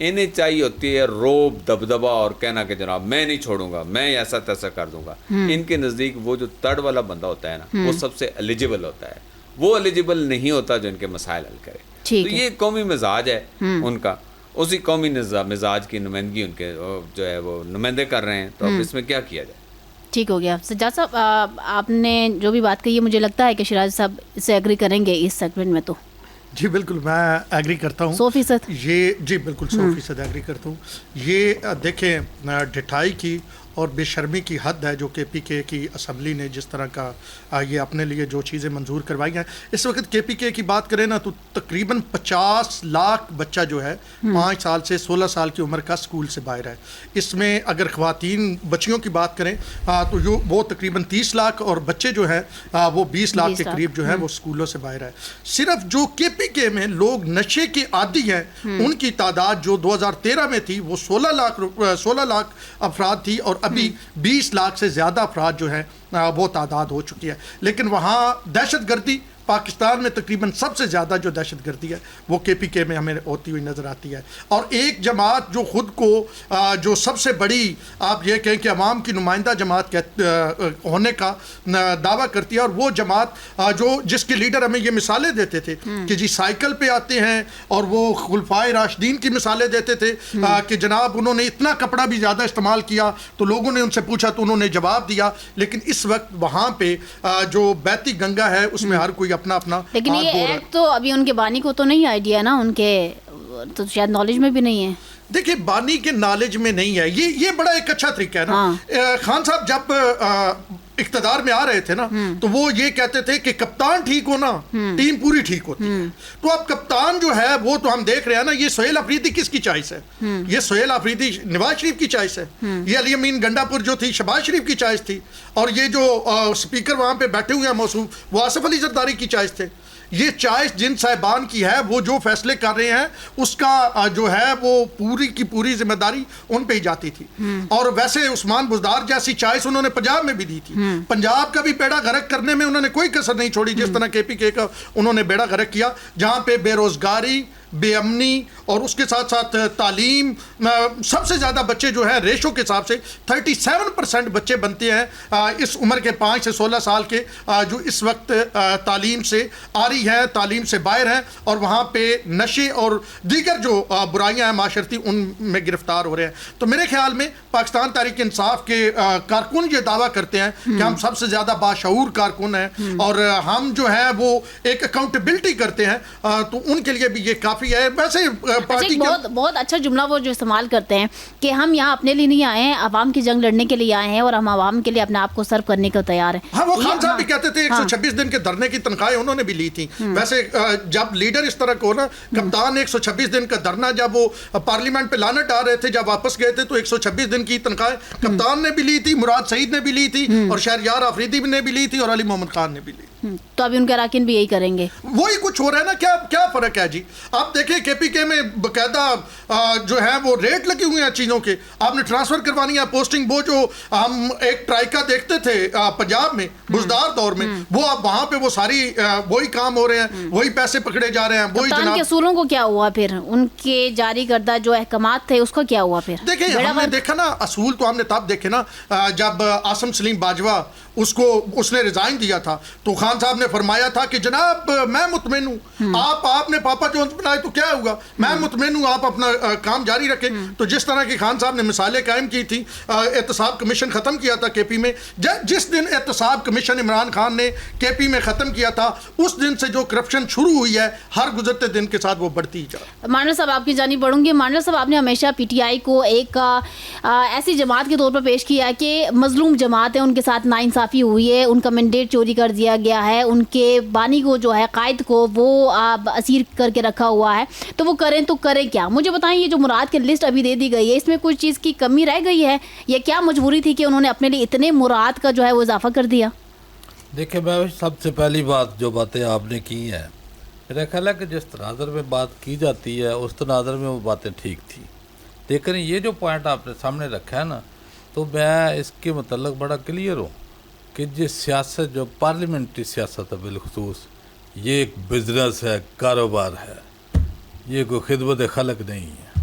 انہیں چاہیے ہوتی ہے روب دبدبا اور کہنا کہ جناب میں نہیں چھوڑوں گا, میں ایسا تیسا کر دوں گا. ان کے نزدیک وہ جو ترڈ والا بندہ ہوتا ہے نا وہ سب سے ایلیجیبل ہوتا ہے, وہ ایلیجیبل نہیں ہوتا جو ان کے مسائل حل کرے. تو یہ قومی مزاج ہے ان کا, اسی قومی مزاج کی نمائندگی ان کے جو ہے وہ نمائندے کر رہے ہیں. تو اب اس میں کیا کیا جائے؟ ٹھیک ہو گیا. سجاد صاحب آپ نے جو بھی بات کہی ہے مجھے لگتا ہے کہ شیراز صاحب اسے ایگری کریں گے اس سیگمنٹ میں. تو جی بالکل میں ایگری کرتا ہوں 100%. یہ جی بالکل 100% ایگری کرتا ہوں. یہ دیکھیں ڈٹائی کی اور بے شرمی کی حد ہے جو کے پی کے کی اسمبلی نے جس طرح کا یہ اپنے لیے جو چیزیں منظور کروائی ہیں. اس وقت کے پی کے کی بات کریں نا تو تقریباً 50 لاکھ بچہ جو ہے 5 سال سے 16 سال کی عمر کا اسکول سے باہر ہے. اس میں اگر خواتین بچیوں کی بات کریں تو وہ تقریباً 30 لاکھ اور بچے جو ہیں وہ 20 لاکھ کے قریب جو ہیں وہ اسکولوں سے باہر ہے. صرف جو کے پی کے میں لوگ نشے کے عادی ہیں ان کی تعداد جو 2013 میں تھی وہ 16 لاکھ افراد تھی, اور ابھی 20 لاکھ سے زیادہ افراد جو ہیں وہ تعداد ہو چکی ہے. لیکن وہاں دہشت گردی پاکستان میں تقریباً سب سے زیادہ جو دہشت گردی ہے وہ کے پی کے میں ہمیں ہوتی ہوئی نظر آتی ہے. اور ایک جماعت جو خود کو جو سب سے بڑی آپ یہ کہیں کہ عوام کی نمائندہ جماعت ہونے کا دعویٰ کرتی ہے, اور وہ جماعت جو جس کے لیڈر ہمیں یہ مثالیں دیتے تھے کہ جی سائیکل پہ آتے ہیں, اور وہ خلفائے راشدین کی مثالیں دیتے تھے کہ جناب انہوں نے اتنا کپڑا بھی زیادہ استعمال کیا تو لوگوں نے ان سے پوچھا تو انہوں نے جواب دیا. لیکن اس وقت وہاں پہ جو بیتی گنگا ہے اس میں ہر کوئی اپنا اپنا, لیکن یہ ایکٹ تو ابھی ان کے بانی کو تو نہیں آئیڈیا نا, ان کے تو شاید نالج میں بھی نہیں ہے. دیکھیں بانی کے نالج میں نہیں ہے, یہ بڑا ایک اچھا طریقہ ہے نا. خان صاحب جب اقتدار میں آ رہے تھے نا تو وہ یہ کہتے تھے کہ کپتان ٹھیک ہونا ٹیم پوری ٹھیک ہوتی ہے. تو اب کپتان جو ہے وہ تو ہم دیکھ رہے ہیں نا, یہ سہیل آفریدی کس کی چوائس ہے؟ یہ سہیل آفریدی نواز شریف کی چوائس ہے. یہ علی امین گنڈا پور جو تھی شہباز شریف کی چوائس تھی, اور یہ جو اسپیکر وہاں پہ بیٹھے ہوئے ہیں موصوف وہ آصف علی زرداری کی چوائس تھے. یہ چوائس جن صاحبان کی ہے وہ جو فیصلے کر رہے ہیں اس کا جو ہے وہ پوری کی پوری ذمہ داری ان پہ ہی جاتی تھی. اور ویسے عثمان بزدار جیسی چوائس انہوں نے پنجاب میں بھی دی تھی. پنجاب کا بھی بیڑا غرق کرنے میں انہوں نے کوئی کسر نہیں چھوڑی, جس طرح کے پی کے کا انہوں نے بیڑا غرق کیا, جہاں پہ بے روزگاری, بے امنی اور اس کے ساتھ ساتھ تعلیم, سب سے زیادہ بچے جو ہیں ریشو کے حساب سے 37% بچے بنتے ہیں اس عمر کے 5 سے 16 سال کے جو اس وقت تعلیم سے آری ہیں, تعلیم سے باہر ہیں, اور وہاں پہ نشے اور دیگر جو برائیاں ہیں معاشرتی ان میں گرفتار ہو رہے ہیں. تو میرے خیال میں پاکستان تحریک انصاف کے کارکن یہ دعویٰ کرتے ہیں کہ ہم سب سے زیادہ باشعور کارکن ہیں اور ہم جو ہے وہ ایک اکاؤنٹیبلٹی کرتے ہیں, تو ان کے لیے بھی یہ کافی ہے. ویسے پارٹی بہت اچھا جملہ وہ جو استعمال کرتے ہیں کہ ہم یہاں اپنے لیے نہیں آئے ہیں, عوام کی جنگ لڑنے کے لیے آئے ہیں اور ہم عوام کے لیے اپنے آپ کو سرو کرنے کو تیار ہیں. ہاں وہ خان صاحب بھی کہتے تھے 126 دن کے دھرنے کی تنخواہیں انہوں نے بھی لی تھی. ویسے جب لیڈر اس طرح کو نا, کپتان 126 دن کا دھرنا جب وہ پارلیمنٹ پہ لانا ڈال رہے تھے, جب واپس گئے تھے تو 126 دن کی تنخواہیں کپتان نے بھی لی تھی, مراد سعید نے بھی لی تھی, اور شہریار آفریدی نے بھی لی تھی, اور علی محمد خان نے بھی لی. تو ابھی ان کے اراکین بھی یہی کریں گے, وہی کچھ ہو رہا ہے نا. کیا فرق ہے جی؟ آپ دیکھیں کے پی کے میں باقاعدہ جو ہے وہ ریٹ لگے ہوئے ہیں چیزوں کے, آپ نے ٹرانسفر کروانی ہے پوسٹنگ. وہ جو ہم ایک ٹرائکا دیکھتے تھے پنجاب میں بزدار دور میں, وہ اب وہاں پہ وہ ساری وہی کام ہو رہے ہیں, وہی پیسے پکڑے جا رہے ہیں. وہی کپتان کے اصولوں کو کیا ہوا پھر, ان کے جاری کردہ جو احکامات تھے اس کا کیا ہوا پھر؟ دیکھیں ہم نے دیکھا نا اصول تو ہم نے تب دیکھے نا جب آصم سلیم باجوہ اس نے ریزائن دیا تھا تو خان صاحب نے فرمایا تھا کہ جناب میں مطمئن ہوں, آپ نے پاپا جونز بنائے تو کیا ہوگا, میں مطمئن ہوں, آپ اپنا کام جاری رکھیں. تو جس طرح کی خان صاحب نے مثالیں قائم کی تھی, احتساب کمیشن ختم کیا تھا کے پی میں, جس دن احتساب کمیشن عمران خان نے کے پی میں ختم کیا تھا اس دن سے جو کرپشن شروع ہوئی ہے ہر گزرتے دن کے ساتھ وہ بڑھتی جا. مانڈر صاحب آپ کی جانب بڑھوں گی. مانڈر صاحب آپ نے ہمیشہ پی ٹی آئی کو ایک ایسی جماعت کے طور پر پیش کیا کہ مظلوم جماعت ہے, ان کے ساتھ ناانصافی ہوئی ہے, ان کا مینڈیٹ چوری کر دیا گیا ہے, ان کے بانی کو جو ہے قائد کو وہ اسیر کر کے رکھا ہوا ہے, تو وہ کریں تو کریں کیا؟ مجھے بتائیں, یہ جو مراد کی لسٹ ابھی دے دی گئی ہے اس میں کوئی چیز کی کمی رہ گئی ہے یا کیا مجبوری تھی کہ انہوں نے اپنے لیے اتنے مراد کا جو ہے وہ اضافہ کر دیا؟ دیکھیں میں سب سے پہلی بات جو باتیں آپ نے کی ہیں, میرا خیال ہے کہ جس تناظر میں بات کی جاتی ہے اس تناظر میں وہ باتیں ٹھیک تھی, لیکن یہ جو پوائنٹ آپ نے سامنے رکھا ہے نا, تو میں اس کے متعلق بڑا کلیئر ہوں کہ جس سیاست جو پارلیمنٹری سیاست ہے بالخصوص یہ ایک بزنس ہے, کاروبار ہے, یہ کوئی خدمت خلق نہیں ہے.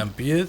MPs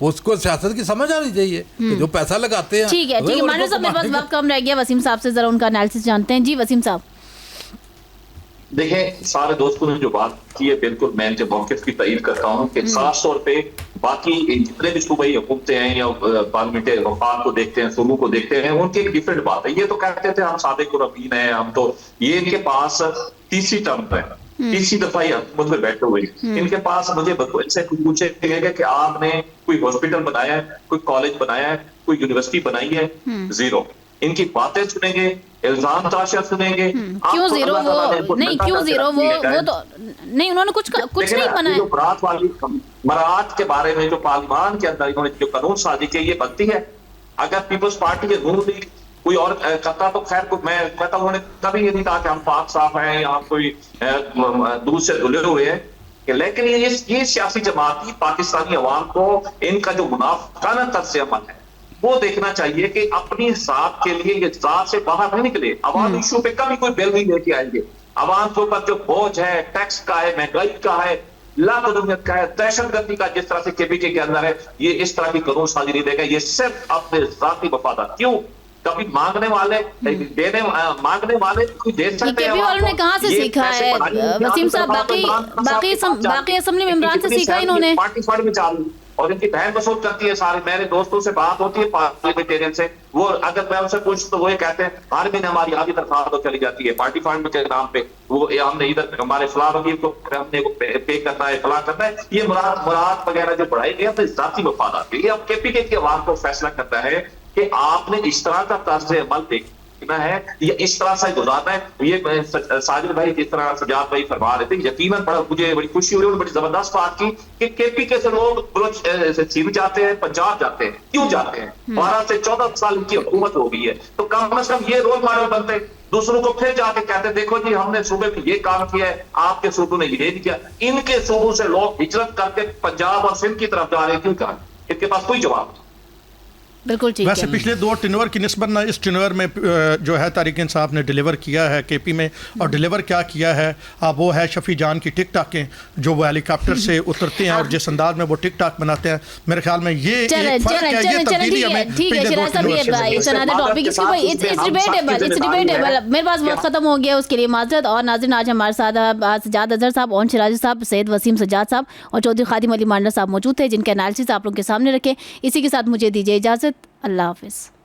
اس کو سیاست کی سمجھ آنی چاہیے کہ جو پیسہ لگاتے ہیں. ٹھیک ہے مانو صاحب میرے پاس وقت کم رہ گیا, وسیم صاحب سے ذرا ان کا انالیسس جانتے ہیں. جی وسیم صاحب. دیکھیں سارے دوستوں نے جو بات کی ہے بالکل میں ان کے موقف کی تائید کرتا ہوں کہ خاص طور پہ باقی جتنے بھی صوبائی حکومتیں ہیں یا پارلیمنٹ وفاق کو دیکھتے ہیں, صوبوں کو دیکھتے ہیں, ان کی ایک ڈفرینٹ بات ہے. یہ تو کہتے تھے ہم سابق الربین ہیں, ہم تو یہ ان کے پاس تیسری ٹرم ہے, تیسری دفعہ یہ حکومت میں بیٹھے ہوئے. ان کے پاس مجھے سے پوچھے گا کہ آپ نے کوئی ہاسپٹل بنایا ہے, کوئی کالج بنایا ہے, کوئی یونیورسٹی بنائی ہے؟ زیرو. ان کی باتیں سنیں گے, الزام تاشر سنیں گے. کیوں زیرو وہ نہیں, کیوں زیرو وہ تو نہیں, انہوں نے کچھ نہیں بنایا. مراعات کے بارے میں جو پارلیمان کے اندر انہوں نے جو قانون سازی کی یہ بنتی ہے. اگر پیپلز پارٹی کے نون لیگ کوئی اور کرتا تو خیر میں کہتا ہوں, انہوں نے کبھی یہ نہیں کہا کہ ہم پاک صاف ہیں یا ہم کوئی دودھ سے دھلے ہوئے ہیں. لیکن یہ سیاسی جماعتی پاکستانی عوام کو ان کا جو منافقانہ طرز عمل ہے وہ دیکھنا چاہیے کہ اپنی ذات کے لیے یہ ذات سے باہر نہیں نکلے. عوام ایشو پہ کبھی کوئی بل نہیں لے کے آئیں گے. عوام کے اوپر جو بوجھ ہے, ٹیکس کا ہے, مہنگائی کا ہے, لاقانونیت کا ہے, دہشت گردی کا جس طرح سے کے پی کے اندر ہے, یہ اس طرح کی قانون سازی نہیں دے گا. یہ صرف اپنے ذاتی مفادات. کیوں کبھی مانگنے والے کوئی دے سکتے ہیں. والوں نے کہاں سے سیکھا ہے وسیم صاحب؟ باقی اسمبلی ممبران سے سیکھا انہوں نے. پارٹی فنڈ میں چالو اور ان کی بہن بسوٹ کرتی ہے. سارے میرے دوستوں سے بات ہوتی ہے پارلیمنٹیرین سے, وہ اگر میں ان سے پوچھوں تو وہ یہ کہتے ہیں ہر مہینے ہماری آدھی تنخواہ چلی جاتی ہے پارٹی فنڈ کے نام پہ. وہ ہم نے ادھر ہمارے فلاں وکیل کو ہم نے پے کرنا ہے, فلاں کرنا ہے. یہ مراد وغیرہ جو بڑھائے گئے ہیں ذاتی مفادات. یہ اب کے پی کے عوام کو فیصلہ کرتا ہے کہ آپ نے اس طرح کا طرز عمل دیکھنا ہے یا اس طرح سے گزارنا ہے. یہ ساجد بھائی جس طرح سجاد بھائی فرما رہے تھے, یقیناً مجھے بڑی خوشی ہوئی, انہوں نے بڑی زبردست بات کی کہ کے پی کے سے لوگ سندھ جاتے ہیں, پنجاب جاتے ہیں. کیوں جاتے ہیں؟ 12 سے 14 سال ان کی حکومت ہو گئی ہے, تو کم از کم یہ رول ماڈل بنتے, دوسروں کو پھر جا کے کہتے دیکھو جی ہم نے صوبے میں یہ کام کیا ہے, آپ کے صوبوں نے یہ نہیں کیا. ان کے صوبوں سے لوگ ہجرت کر کے پنجاب اور سندھ کی طرف جا رہے ہیں, کیوں کہا؟ ان کے پاس کوئی جواب نہیں. بالکل ٹھیک ہے. ویسے پچھلے 2 ٹینور کی نسبت نہ اس ٹینور میں جو ہے طارق انصاف نے ڈیلیور کیا ہے کے پی میں, اور ڈیلیور کیا کیا ہے اب وہ ہے شفیع جان کی ٹک ٹاکیں جو وہ ہیلی کاپٹر سے اترتے ہیں اور جس انداز میں وہ ٹک ٹاک بناتے ہیں. میرے خیال میں یہ ایک فرق ہے, یہ تبدیلی ہمیں پچھلے 2 ٹینور سے. میرے پاس وقت ختم ہو گیا, اس کے لیے معذرت. اور ناظرین آج ہمارے ساتھ سجاد اظہر صاحب, اون شراجی صاحب, سید وسیم سجاد صاحب اور چودھری خادم علی مانڈا صاحب موجود تھے جن کے انالیسس آپ لوگوں کے سامنے رکھے. اسی کے ساتھ مجھے دیجیے اجازت. اللہ حافظ.